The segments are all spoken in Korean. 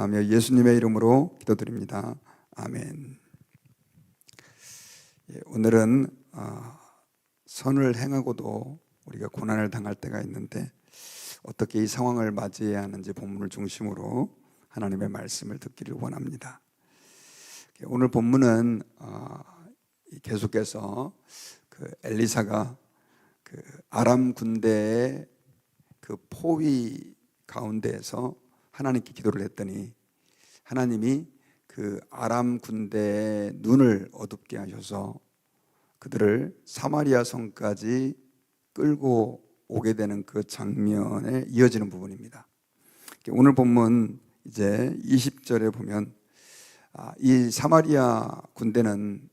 하며 예수님의 이름으로 기도드립니다. 아멘. 오늘은 선을 행하고도 우리가 고난을 당할 때가 있는데 어떻게 이 상황을 맞이해야 하는지 본문을 중심으로 하나님의 말씀을 듣기를 원합니다. 오늘 본문은 계속해서 엘리사가 아람 군대의 포위 가운데에서 하나님께 기도를 했더니 하나님이 아람 군대의 눈을 어둡게 하셔서 그들을 사마리아 성까지 끌고 오게 되는 그 장면에 이어지는 부분입니다. 오늘 본문 이제 20절에 보면 이 사마리아 군대는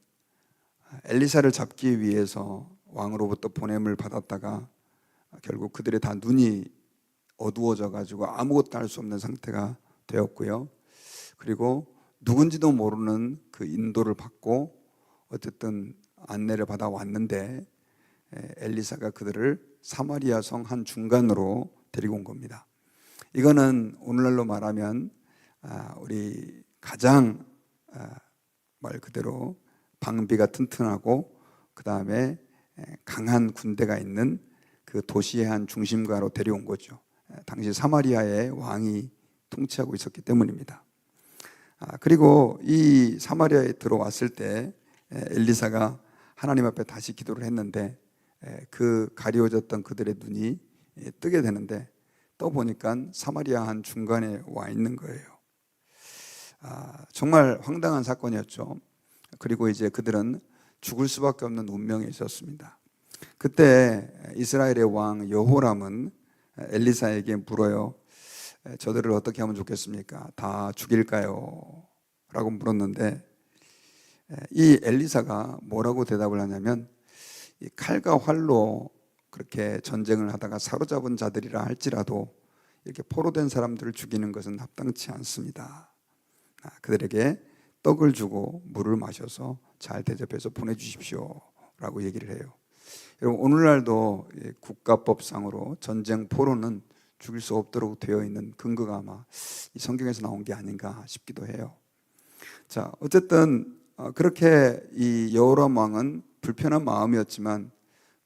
엘리사를 잡기 위해서 왕으로부터 보냄을 받았다가 결국 그들의 다 눈이 어두워져 가지고 아무것도 할 수 없는 상태가 되었고요. 그리고 누군지도 모르는 그 인도를 받고 어쨌든 안내를 받아 왔는데 엘리사가 그들을 사마리아 성 한 중간으로 데리고 온 겁니다. 이거는 오늘날로 말하면 우리 가장 말 그대로 방비가 튼튼하고 그 다음에 강한 군대가 있는 그 도시의 한 중심가로 데려온 거죠. 당시 사마리아의 왕이 통치하고 있었기 때문입니다. 그리고 이 사마리아에 들어왔을 때 엘리사가 하나님 앞에 다시 기도를 했는데 그 가리워졌던 그들의 눈이 뜨게 되는데 떠보니까 사마리아 한 중간에 와 있는 거예요. 정말 황당한 사건이었죠. 그리고 이제 그들은 죽을 수밖에 없는 운명에 있었습니다. 그때 이스라엘의 왕 여호람은 엘리사에게 물어요. 저들을 어떻게 하면 좋겠습니까? 다 죽일까요? 라고 물었는데 이 엘리사가 뭐라고 대답을 하냐면 이 칼과 활로 그렇게 전쟁을 하다가 사로잡은 자들이라 할지라도 이렇게 포로된 사람들을 죽이는 것은 합당치 않습니다. 그들에게 떡을 주고 물을 마셔서 잘 대접해서 보내주십시오 라고 얘기를 해요. 여러분, 오늘날도 국가법상으로 전쟁 포로는 죽일 수 없도록 되어 있는 근거가 아마 이 성경에서 나온 게 아닌가 싶기도 해요. 자, 어쨌든 그렇게 이 여호람 왕은 불편한 마음이었지만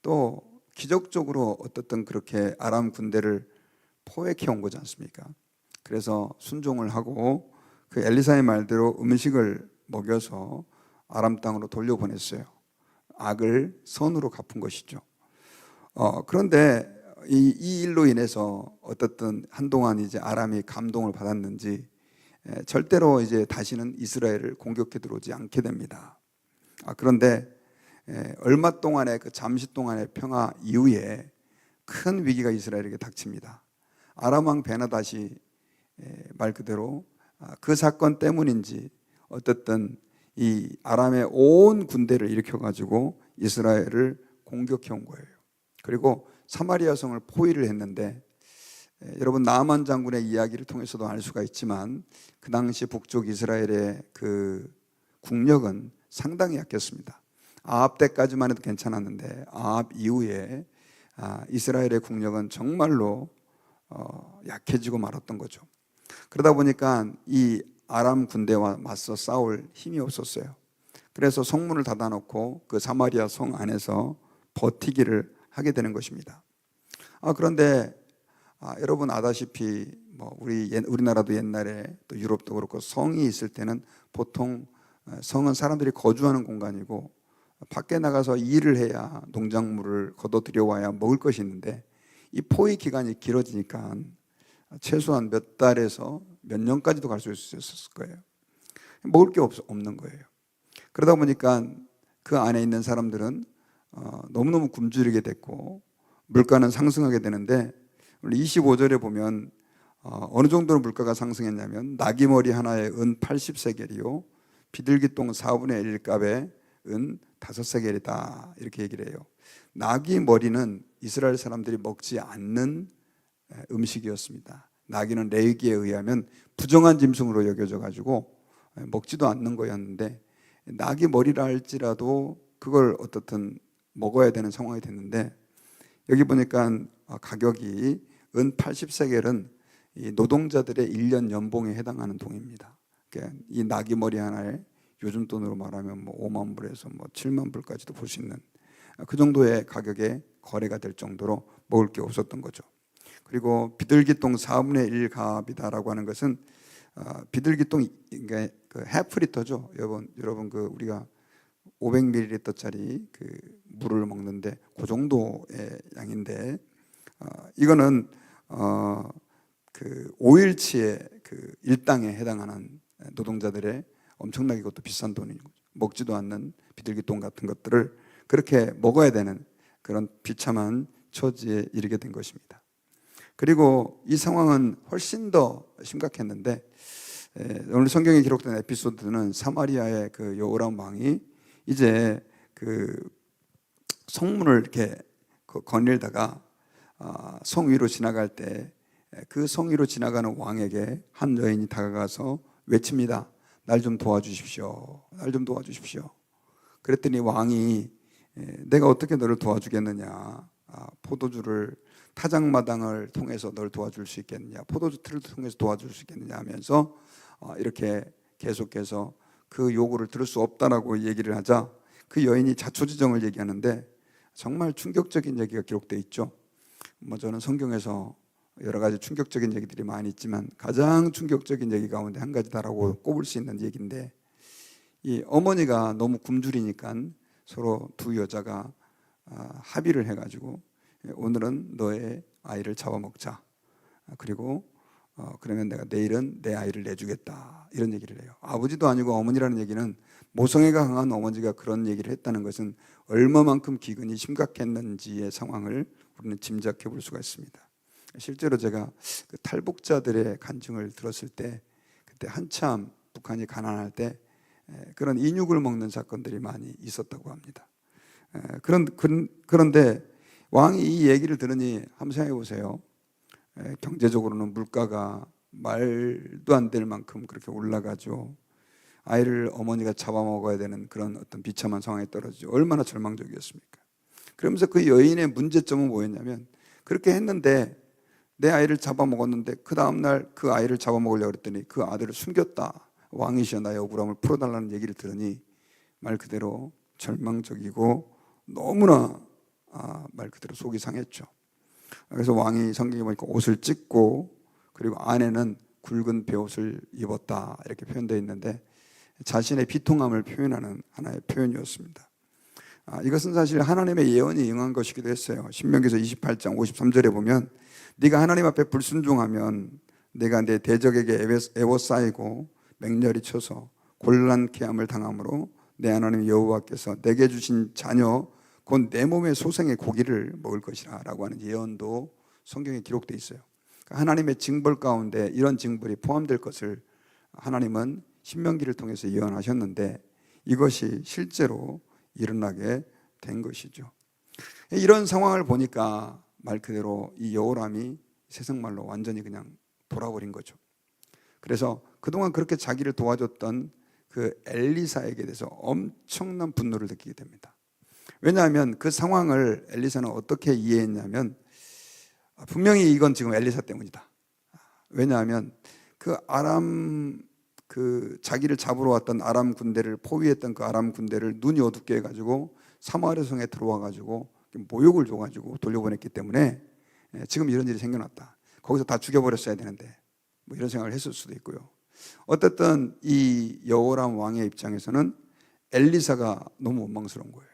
또 기적적으로 어떻든 그렇게 아람 군대를 포획해 온 거지 않습니까? 그래서 순종을 하고 그 엘리사의 말대로 음식을 먹여서 아람 땅으로 돌려보냈어요. 악을 선으로 갚은 것이죠. 그런데 이 일로 인해서 어떻든 한동안 이제 아람이 감동을 받았는지 절대로 이제 다시는 이스라엘을 공격해 들어오지 않게 됩니다. 그런데 얼마 동안의 그 잠시 동안의 평화 이후에 큰 위기가 이스라엘에게 닥칩니다. 아람 왕 베나다시 말 그대로 그 사건 때문인지 어쨌든 이 아람의 온 군대를 일으켜가지고 이스라엘을 공격해 온 거예요. 그리고 사마리아 성을 포위를 했는데 여러분 나아만 장군의 이야기를 통해서도 알 수가 있지만 그 당시 북쪽 이스라엘의 그 국력은 상당히 약했습니다. 아합 때까지만 해도 괜찮았는데 아합 이후에 이스라엘의 국력은 정말로 약해지고 말았던 거죠. 그러다 보니까 이 아람 군대와 맞서 싸울 힘이 없었어요. 그래서 성문을 닫아놓고 그 사마리아 성 안에서 버티기를 하게 되는 것입니다. 그런데 여러분 아다시피 우리나라도 옛날에 또 유럽도 그렇고 성이 있을 때는 보통 성은 사람들이 거주하는 공간이고 밖에 나가서 일을 해야 농작물을 걷어 들여와야 먹을 것이 있는데 이 포위 기간이 길어지니까 최소한 몇 달에서 몇 년까지도 갈 수 있었을 거예요. 먹을 게 없는 거예요. 그러다 보니까 그 안에 있는 사람들은 너무너무 굶주리게 됐고 물가는 상승하게 되는데 25절에 보면 어느 정도로 물가가 상승했냐면 나귀머리 하나에 은 80세겔이요 비둘기똥 4분의 1 값에 은 5세겔이다 이렇게 얘기를 해요. 나귀머리는 이스라엘 사람들이 먹지 않는 음식이었습니다. 나귀는 레위기에 의하면 부정한 짐승으로 여겨져 가지고 먹지도 않는 거였는데 나귀 머리라 할지라도 그걸 어떻든 먹어야 되는 상황이 됐는데 여기 보니까 가격이 은 80세겔은 이 노동자들의 1년 연봉에 해당하는 동입니다. 그러니까 이 나귀 머리 하나에 요즘 돈으로 말하면 뭐 5만 불에서 뭐 7만 불까지도 볼 수 있는 그 정도의 가격에 거래가 될 정도로 먹을 게 없었던 거죠. 그리고 비둘기똥 4분의 1 값이다라고 하는 것은 비둘기똥 그러니까 그 해프 리터죠. 여러분 그 우리가 500ml짜리 그 물을 먹는데 그 정도의 양인데 이거는 그 5일치의 그 일당에 해당하는 노동자들의 엄청나게 이것도 비싼 돈인 거죠. 먹지도 않는 비둘기똥 같은 것들을 그렇게 먹어야 되는 그런 비참한 처지에 이르게 된 것입니다. 그리고 이 상황은 훨씬 더 심각했는데 오늘 성경에 기록된 에피소드는 사마리아의 그 여호람 왕이 이제 그 성문을 이렇게 거닐다가 성 위로 지나갈 때 그 성 위로 지나가는 왕에게 한 여인이 다가가서 외칩니다. 날 좀 도와주십시오. 날 좀 도와주십시오. 그랬더니 왕이 내가 어떻게 너를 도와주겠느냐. 포도주를 타작마당을 통해서 널 도와줄 수 있겠느냐. 포도주 틀을 통해서 도와줄 수 있겠느냐 하면서 이렇게 계속해서 그 요구를 들을 수 없다라고 얘기를 하자 그 여인이 자초지정을 얘기하는데 정말 충격적인 얘기가 기록되어 있죠. 뭐 저는 성경에서 여러 가지 충격적인 얘기들이 많이 있지만 가장 충격적인 얘기 가운데 한 가지다라고 꼽을 수 있는 얘기인데 이 어머니가 너무 굶주리니까 서로 두 여자가 합의를 해가지고 오늘은 너의 아이를 잡아먹자. 그리고 그러면 내가 내일은 내 아이를 내주겠다. 이런 얘기를 해요. 아버지도 아니고 어머니라는 얘기는 모성애가 강한 어머니가 그런 얘기를 했다는 것은 얼마만큼 기근이 심각했는지의 상황을 우리는 짐작해 볼 수가 있습니다. 실제로 제가 그 탈북자들의 간증을 들었을 때 그때 한참 북한이 가난할 때 그런 인육을 먹는 사건들이 많이 있었다고 합니다. 그런데 왕이 이 얘기를 들으니 한번 생각해 보세요. 경제적으로는 물가가 말도 안 될 만큼 그렇게 올라가죠. 아이를 어머니가 잡아먹어야 되는 그런 어떤 비참한 상황에 떨어지죠. 얼마나 절망적이었습니까? 그러면서 그 여인의 문제점은 뭐였냐면 그렇게 했는데 내 아이를 잡아먹었는데 그 다음날 그 아이를 잡아먹으려고 했더니 그 아들을 숨겼다. 왕이시여 나의 억울함을 풀어달라는 얘기를 들으니 말 그대로 절망적이고 너무나 말 그대로 속이 상했죠. 그래서 왕이 성경에 보니까 옷을 찢고 그리고 아내는 굵은 베옷을 입었다 이렇게 표현되어 있는데 자신의 비통함을 표현하는 하나의 표현이었습니다. 이것은 사실 하나님의 예언이 응한 것이기도 했어요. 신명기서 28장 53절에 보면 네가 하나님 앞에 불순종하면 내가 내 대적에게 애워싸이고 맹렬히 쳐서 곤란케 함을 당함으로 내 하나님 여호와께서 내게 주신 자녀 곧 내 몸의 소생의 고기를 먹을 것이라 라고 하는 예언도 성경에 기록되어 있어요. 하나님의 징벌 가운데 이런 징벌이 포함될 것을 하나님은 신명기를 통해서 예언하셨는데 이것이 실제로 일어나게 된 것이죠. 이런 상황을 보니까 말 그대로 이 여호람이 세상 말로 완전히 그냥 돌아버린 거죠. 그래서 그동안 그렇게 자기를 도와줬던 그 엘리사에게 대해서 엄청난 분노를 느끼게 됩니다. 왜냐하면 그 상황을 엘리사는 어떻게 이해했냐면 분명히 이건 지금 엘리사 때문이다. 왜냐하면 그 아람 자기를 잡으러 왔던 아람 군대를 포위했던 그 아람 군대를 눈이 어둡게 해가지고 사마리아 성에 들어와 가지고 모욕을 줘가지고 돌려보냈기 때문에 지금 이런 일이 생겨났다. 거기서 다 죽여버렸어야 되는데 뭐 이런 생각을 했을 수도 있고요. 어쨌든 이 여호람 왕의 입장에서는 엘리사가 너무 원망스러운 거예요.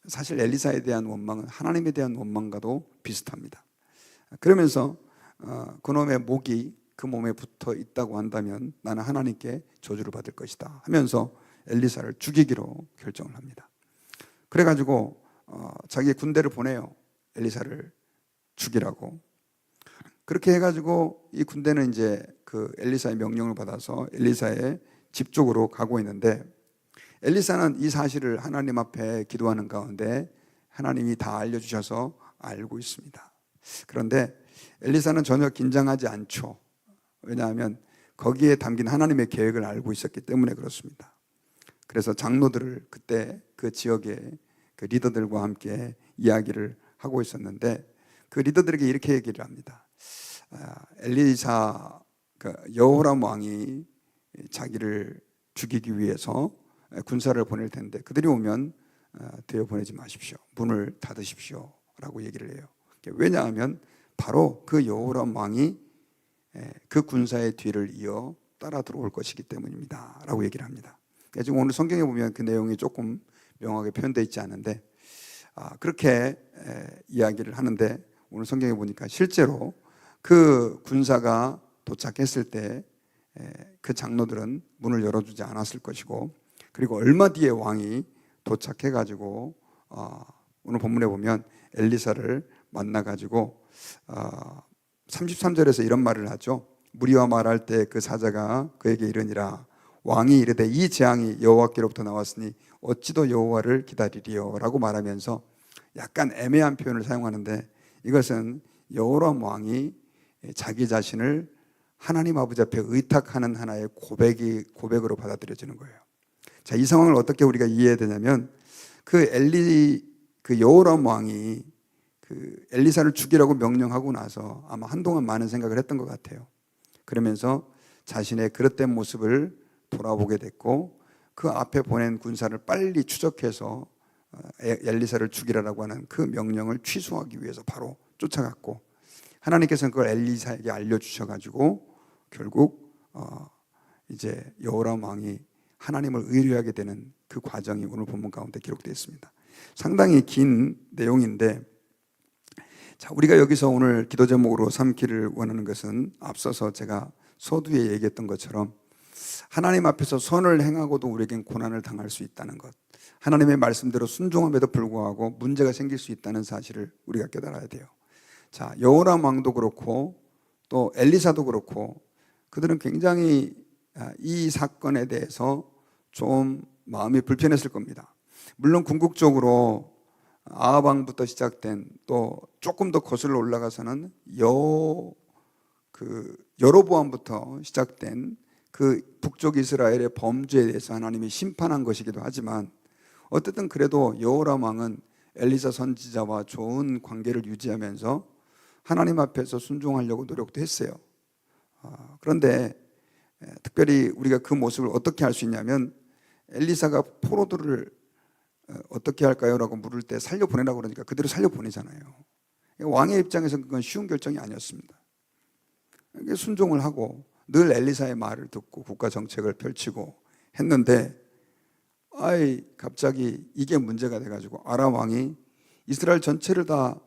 사실 엘리사에 대한 원망은 하나님에 대한 원망과도 비슷합니다. 그러면서 그놈의 목이 그 몸에 붙어 있다고 한다면 나는 하나님께 저주를 받을 것이다 하면서 엘리사를 죽이기로 결정을 합니다. 그래가지고 자기 군대를 보내요. 엘리사를 죽이라고. 그렇게 해가지고 이 군대는 이제 그 엘리사의 명령을 받아서 엘리사의 집 쪽으로 가고 있는데 엘리사는 이 사실을 하나님 앞에 기도하는 가운데 하나님이 다 알려주셔서 알고 있습니다. 그런데 엘리사는 전혀 긴장하지 않죠. 왜냐하면 거기에 담긴 하나님의 계획을 알고 있었기 때문에 그렇습니다. 그래서 장로들을 그때 그 지역의 그 리더들과 함께 이야기를 하고 있었는데 그 리더들에게 이렇게 얘기를 합니다. 엘리사 여호람 왕이 자기를 죽이기 위해서 군사를 보낼 텐데 그들이 오면 되어 보내지 마십시오. 문을 닫으십시오 라고 얘기를 해요. 왜냐하면 바로 그 여호람 왕이 그 군사의 뒤를 이어 따라 들어올 것이기 때문입니다 라고 얘기를 합니다. 지금 오늘 성경에 보면 그 내용이 조금 명확하게 표현되어 있지 않은데 그렇게 이야기를 하는데 오늘 성경에 보니까 실제로 그 군사가 도착했을 때 그 장로들은 문을 열어주지 않았을 것이고, 그리고 얼마 뒤에 왕이 도착해가지고 오늘 본문에 보면 엘리사를 만나가지고 33절에서 이런 말을 하죠. 무리와 말할 때 그 사자가 그에게 이르니라 왕이 이르되 이 재앙이 여호와께로부터 나왔으니 어찌도 여호와를 기다리리요 라고 말하면서 약간 애매한 표현을 사용하는데, 이것은 여호람 왕이 자기 자신을 하나님 아버지 앞에 의탁하는 하나의 고백으로 받아들여지는 거예요. 자, 이 상황을 어떻게 우리가 이해해야 되냐면 그 여호람 왕이 그 엘리사를 죽이라고 명령하고 나서 아마 한동안 많은 생각을 했던 것 같아요. 그러면서 자신의 그릇된 모습을 돌아보게 됐고, 그 앞에 보낸 군사를 빨리 추적해서 엘리사를 죽이라고 하는 그 명령을 취소하기 위해서 바로 쫓아갔고, 하나님께서는 그걸 엘리사에게 알려주셔가지고 결국 이제 여호람 왕이 하나님을 의뢰하게 되는 그 과정이 오늘 본문 가운데 기록되어 있습니다. 상당히 긴 내용인데, 자, 우리가 여기서 오늘 기도 제목으로 삼기를 원하는 것은 앞서서 제가 서두에 얘기했던 것처럼 하나님 앞에서 선을 행하고도 우리에겐 고난을 당할 수 있다는 것, 하나님의 말씀대로 순종함에도 불구하고 문제가 생길 수 있다는 사실을 우리가 깨달아야 돼요. 자, 여호람 왕도 그렇고 또 엘리사도 그렇고 그들은 굉장히 이 사건에 대해서 좀 마음이 불편했을 겁니다. 물론 궁극적으로 아합 왕부터 시작된, 또 조금 더 거슬러 올라가서는 여로보암부터 시작된 그 북쪽 이스라엘의 범죄에 대해서 하나님이 심판한 것이기도 하지만, 어쨌든 그래도 여호람 왕은 엘리사 선지자와 좋은 관계를 유지하면서 하나님 앞에서 순종하려고 노력도 했어요. 그런데 특별히 우리가 그 모습을 어떻게 알 수 있냐면, 엘리사가 포로들을 어떻게 할까요? 라고 물을 때 살려보내라고 그러니까 그대로 살려보내잖아요. 왕의 입장에서는 그건 쉬운 결정이 아니었습니다. 순종을 하고 늘 엘리사의 말을 듣고 국가 정책을 펼치고 했는데, 갑자기 이게 문제가 돼가지고 아람 왕이 이스라엘 전체를 다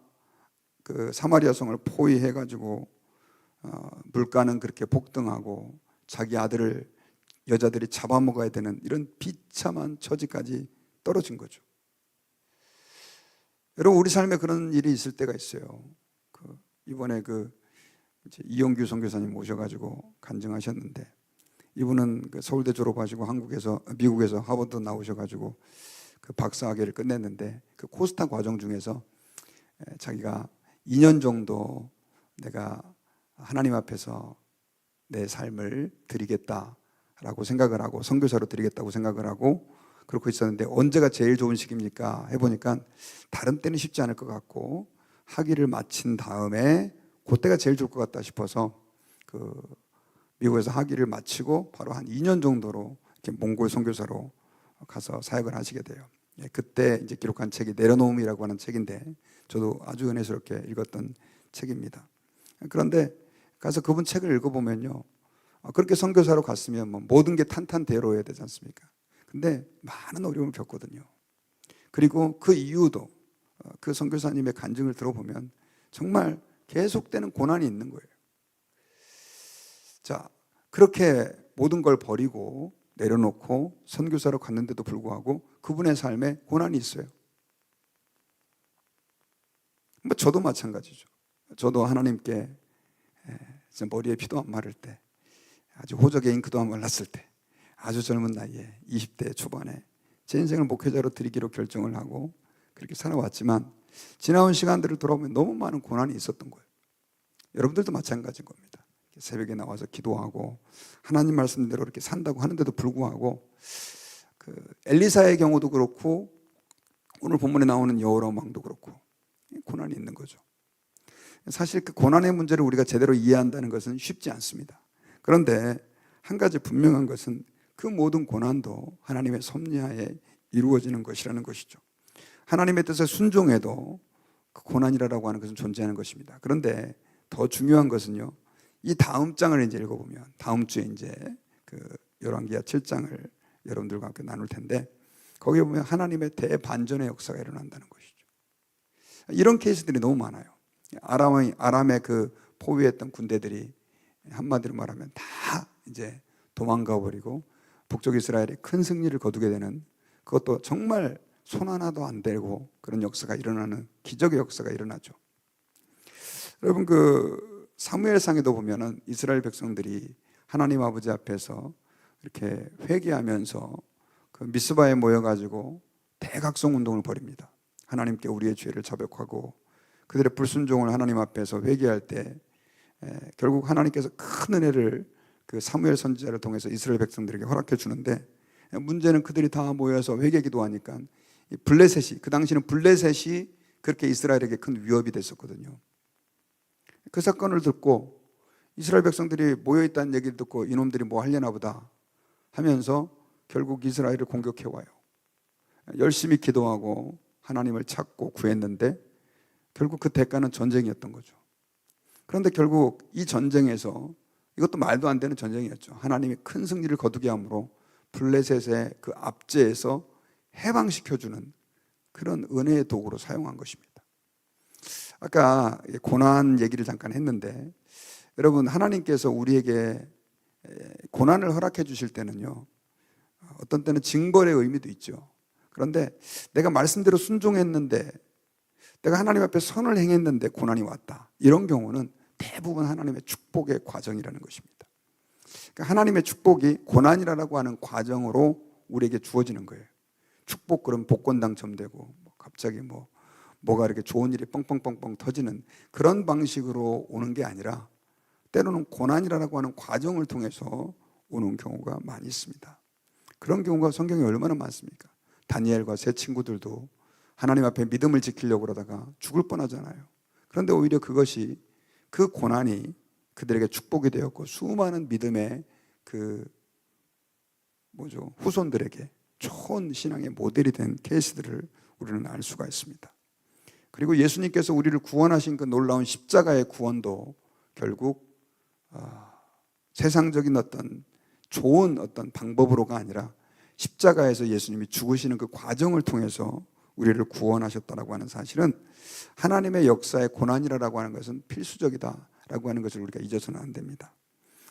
그 사마리아 성을 포위해가지고 물가는 그렇게 폭등하고 자기 여자들이 잡아먹어야 되는 이런 비참한 처지까지 떨어진 거죠. 여러분, 우리 삶에 그런 일이 있을 때가 있어요. 이번에 이용규 선교사님 모셔가지고 간증하셨는데, 이분은 서울대 졸업하시고 미국에서 하버드 나오셔가지고 그 박사학위를 끝냈는데, 그 코스타 과정 중에서 자기가 2년 정도 내가 하나님 앞에서 내 삶을 드리겠다라고 생각을 하고, 선교사로 드리겠다고 생각을 하고 그렇고 있었는데, 언제가 제일 좋은 시기입니까? 해보니까 다른 때는 쉽지 않을 것 같고 학위를 마친 다음에 그때가 제일 좋을 것 같다 싶어서 미국에서 학위를 마치고 바로 한 2년 정도로 이렇게 몽골 선교사로 가서 사역을 하시게 돼요. 그때 이제 기록한 책이 내려놓음이라고 하는 책인데, 저도 아주 은혜스럽게 읽었던 책입니다. 그런데 가서 그분 책을 읽어보면요, 그렇게 선교사로 갔으면 모든 게 탄탄대로여야 되지 않습니까? 근데 많은 어려움을 겪거든요. 그리고 그 이유도 그 선교사님의 간증을 들어보면 정말 계속되는 고난이 있는 거예요. 자, 그렇게 모든 걸 버리고 내려놓고 선교사로 갔는데도 불구하고 그분의 삶에 고난이 있어요. 저도 마찬가지죠. 저도 하나님께 머리에 피도 안 마를 때, 아주 호적의 잉크도 안 말랐을 때, 아주 젊은 나이에 20대 초반에 제 인생을 목회자로 드리기로 결정을 하고 그렇게 살아왔지만, 지나온 시간들을 돌아보면 너무 많은 고난이 있었던 거예요. 여러분들도 마찬가지인 겁니다. 새벽에 나와서 기도하고 하나님 말씀대로 이렇게 산다고 하는데도 불구하고 엘리사의 경우도 그렇고 오늘 본문에 나오는 여호람 왕도 그렇고 고난이 있는 거죠. 사실 그 고난의 문제를 우리가 제대로 이해한다는 것은 쉽지 않습니다. 그런데 한 가지 분명한 것은 그 모든 고난도 하나님의 섭리하에 이루어지는 것이라는 것이죠. 하나님의 뜻에 순종해도 그 고난이라고 하는 것은 존재하는 것입니다. 그런데 더 중요한 것은요, 이 다음 장을 이제 읽어보면, 다음 주에 이제 그 열왕기하 7장을 여러분들과 함께 나눌 텐데, 거기에 보면 하나님의 대반전의 역사가 일어난다는 것이죠. 이런 케이스들이 너무 많아요. 아람의 그 포위했던 군대들이 한마디로 말하면 다 이제 도망가 버리고 북쪽 이스라엘이 큰 승리를 거두게 되는, 그것도 정말 손 하나도 안 대고 그런 역사가 일어나는 기적의 역사가 일어나죠. 여러분, 그 사무엘상에도 보면은 이스라엘 백성들이 하나님 아버지 앞에서 이렇게 회개하면서 그 미스바에 모여가지고 대각성 운동을 벌입니다. 하나님께 우리의 죄를 자백하고 그들의 불순종을 하나님 앞에서 회개할 때 결국 하나님께서 큰 은혜를 그 사무엘 선지자를 통해서 이스라엘 백성들에게 허락해 주는데, 문제는 그들이 다 모여서 회개 기도하니까 블레셋이, 그 당시는 블레셋이 그렇게 이스라엘에게 큰 위협이 됐었거든요. 그 사건을 듣고 이스라엘 백성들이 모여있다는 얘기를 듣고 이놈들이 뭐 하려나 보다 하면서 결국 이스라엘을 공격해와요. 열심히 기도하고 하나님을 찾고 구했는데 결국 그 대가는 전쟁이었던 거죠. 그런데 결국 이 전쟁에서, 이것도 말도 안 되는 전쟁이었죠, 하나님이 큰 승리를 거두게 함으로 블레셋의 그 압제에서 해방시켜주는 그런 은혜의 도구로 사용한 것입니다. 아까 고난 얘기를 잠깐 했는데, 여러분, 하나님께서 우리에게 고난을 허락해 주실 때는요, 어떤 때는 징벌의 의미도 있죠. 그런데 내가 말씀대로 순종했는데, 내가 하나님 앞에 선을 행했는데 고난이 왔다, 이런 경우는 대부분 하나님의 축복의 과정이라는 것입니다. 그러니까 하나님의 축복이 고난이라고 하는 과정으로 우리에게 주어지는 거예요. 축복, 그럼 복권 당첨되고 갑자기 뭐가 이렇게 좋은 일이 뻥뻥뻥뻥 터지는 그런 방식으로 오는 게 아니라, 때로는 고난이라고 하는 과정을 통해서 오는 경우가 많이 있습니다. 그런 경우가 성경에 얼마나 많습니까? 다니엘과 세 친구들도 하나님 앞에 믿음을 지키려고 그러다가 죽을 뻔하잖아요. 그런데 오히려 그것이, 그 고난이 그들에게 축복이 되었고 수많은 믿음의 후손들에게 좋은 신앙의 모델이 된 케이스들을 우리는 알 수가 있습니다. 그리고 예수님께서 우리를 구원하신 그 놀라운 십자가의 구원도 결국 세상적인 어떤 좋은 어떤 방법으로가 아니라 십자가에서 예수님이 죽으시는 그 과정을 통해서 우리를 구원하셨다라고 하는 사실은, 하나님의 역사에 고난이라고 하는 것은 필수적이다라고 하는 것을 우리가 잊어서는 안 됩니다.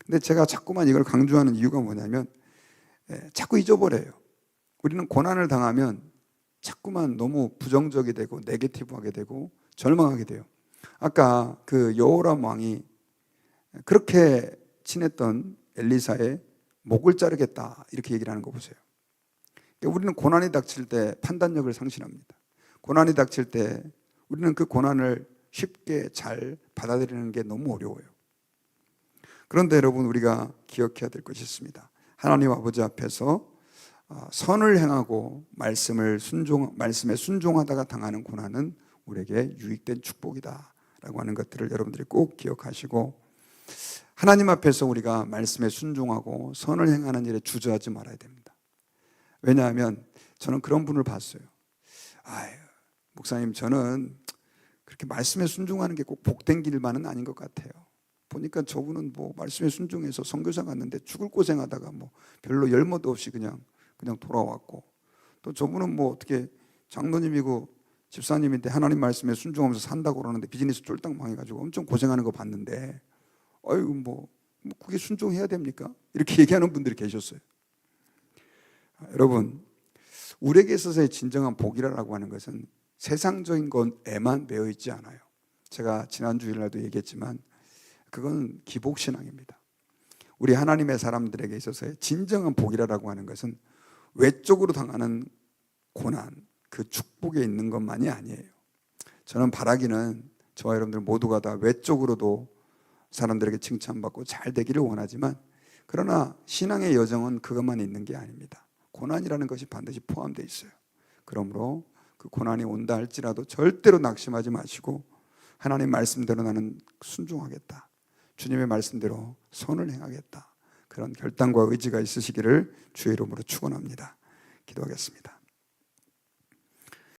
근데 제가 자꾸만 이걸 강조하는 이유가 뭐냐면, 자꾸 잊어버려요. 우리는 고난을 당하면 자꾸만 너무 부정적이 되고 네게티브하게 되고 절망하게 돼요. 아까 그 여호람 왕이 그렇게 친했던 엘리사의 목을 자르겠다, 이렇게 얘기를 하는 거 보세요. 우리는 고난이 닥칠 때 판단력을 상실합니다. 고난이 닥칠 때 우리는 그 고난을 쉽게 잘 받아들이는 게 너무 어려워요. 그런데 여러분, 우리가 기억해야 될 것이 있습니다. 하나님 아버지 앞에서 선을 행하고 말씀에 순종하다가 당하는 고난은 우리에게 유익된 축복이다라고 하는 것들을 여러분들이 꼭 기억하시고, 하나님 앞에서 우리가 말씀에 순종하고 선을 행하는 일에 주저하지 말아야 됩니다. 왜냐하면 저는 그런 분을 봤어요. 목사님, 저는 그렇게 말씀에 순종하는 게 꼭 복된 길만은 아닌 것 같아요. 보니까 저분은 말씀에 순종해서 선교사 갔는데 죽을 고생하다가 별로 열매도 없이 그냥 돌아왔고, 또 저분은 어떻게 장로님이고 집사님인데 하나님 말씀에 순종하면서 산다고 그러는데 비즈니스 쫄딱 망해가지고 엄청 고생하는 거 봤는데, 그게 순종해야 됩니까? 이렇게 얘기하는 분들이 계셨어요. 여러분, 우리에게 있어서의 진정한 복이라고 하는 것은 세상적인 것에만 매여 있지 않아요. 제가 지난 주일날도 얘기했지만 그건 기복신앙입니다. 우리 하나님의 사람들에게 있어서의 진정한 복이라고 하는 것은 외적으로 당하는 고난, 그 축복에 있는 것만이 아니에요. 저는 바라기는 저와 여러분들 모두가 다 외적으로도 사람들에게 칭찬받고 잘 되기를 원하지만, 그러나 신앙의 여정은 그것만 있는 게 아닙니다. 고난이라는 것이 반드시 포함되어 있어요. 그러므로 그 고난이 온다 할지라도 절대로 낙심하지 마시고 하나님 말씀대로 나는 순종하겠다, 주님의 말씀대로 선을 행하겠다, 그런 결단과 의지가 있으시기를 주의 이름으로 축원합니다. 기도하겠습니다.